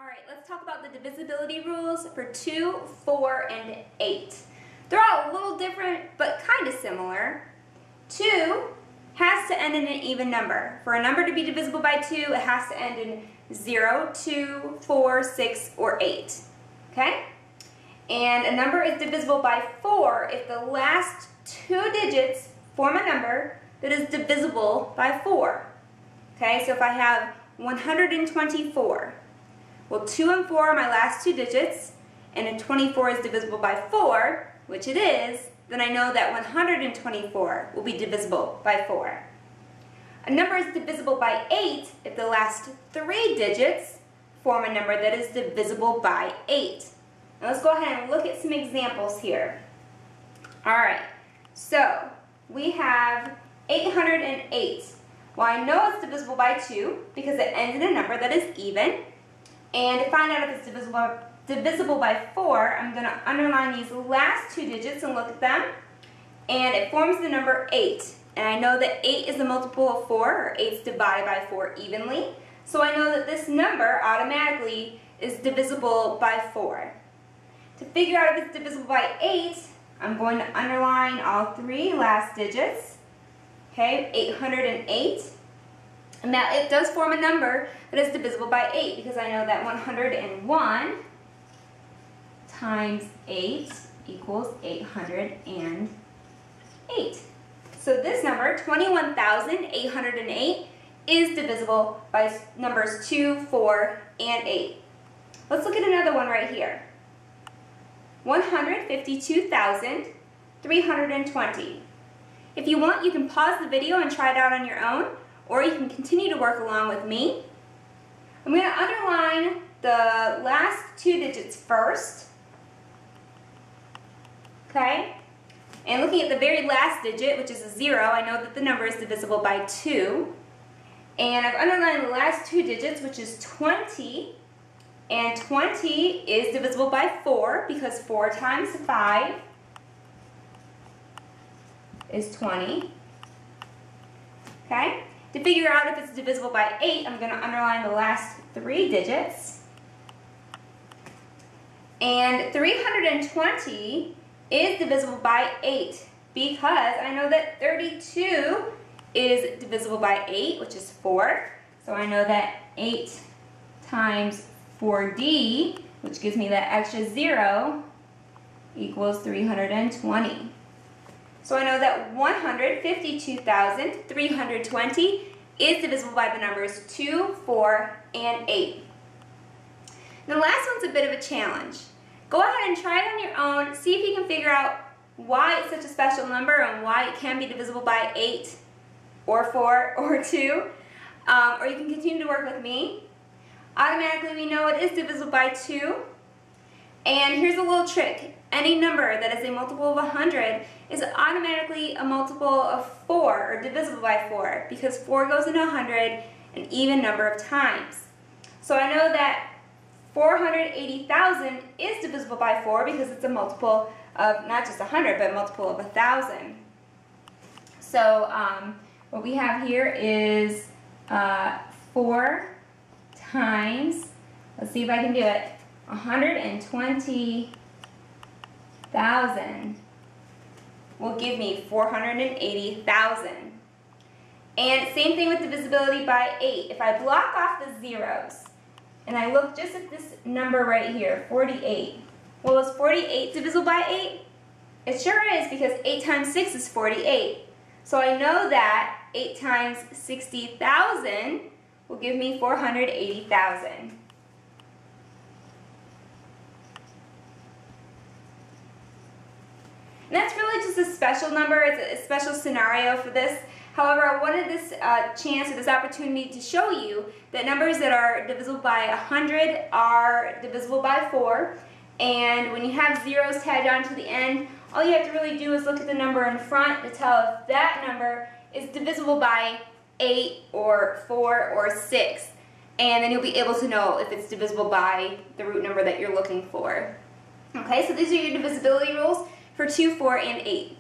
Alright, let's talk about the divisibility rules for 2, 4, and 8. They're all a little different, but kind of similar. 2 has to end in an even number. For a number to be divisible by 2, it has to end in 0, 2, 4, 6, or 8. Okay? And a number is divisible by 4 if the last 2 digits form a number that is divisible by 4. Okay, so if I have 124, well, 2 and 4 are my last 2 digits, and if 24 is divisible by 4, which it is, then I know that 124 will be divisible by 4. A number is divisible by 8 if the last 3 digits form a number that is divisible by 8. Now let's go ahead and look at some examples here. Alright, so we have 808. Well, I know it's divisible by 2 because it ends in a number that is even. And to find out if it's divisible by 4, I'm going to underline these last 2 digits and look at them. And it forms the number 8. And I know that 8 is a multiple of 4, or 8 is divided by 4 evenly. So I know that this number automatically is divisible by 4. To figure out if it's divisible by 8, I'm going to underline all 3 last digits. Okay, 808. And now it does form a number that is divisible by 8 because I know that 101 times 8 equals 808. So this number, 21,808, is divisible by numbers 2, 4, and 8. Let's look at another one right here. 152,320. If you want, you can pause the video and try it out on your own, or you can continue to work along with me. I'm going to underline the last 2 digits first. Okay? And looking at the very last digit, which is a 0, I know that the number is divisible by 2. And I've underlined the last 2 digits, which is 20. And 20 is divisible by 4 because 4 times 5 is 20. Okay? To figure out if it's divisible by 8, I'm going to underline the last 3 digits. And 320 is divisible by 8 because I know that 32 is divisible by 8, which is 4. So I know that 8 times 4D, which gives me that extra 0, equals 320. So I know that 152,320 is divisible by the numbers 2, 4, and 8. The last one's a bit of a challenge. Go ahead and try it on your own. See if you can figure out why it's such a special number and why it can be divisible by 8 or 4 or 2. Or you can continue to work with me. Automatically we know it is divisible by 2. And here's a little trick. Any number that is a multiple of 100 is automatically a multiple of 4, or divisible by 4, because 4 goes into 100 an even number of times. So I know that 480,000 is divisible by 4 because it's a multiple of not just 100, but a multiple of 1,000. So what we have here is 4 times, let's see if I can do it, 120,000 will give me 480,000. And same thing with divisibility by 8. If I block off the zeros and I look just at this number right here, 48. Well, is 48 divisible by 8? It sure is, because 8 times 6 is 48. So I know that 8 times 60,000 will give me 480,000. And that's really just a special number. It's a special scenario for this. However, I wanted this chance or this opportunity to show you that numbers that are divisible by 100 are divisible by 4. And when you have zeros tagged on to the end, all you have to really do is look at the number in front to tell if that number is divisible by 8 or 4 or 6. And then you'll be able to know if it's divisible by the root number that you're looking for. Okay, so these are your divisibility rules for 2, 4, and 8.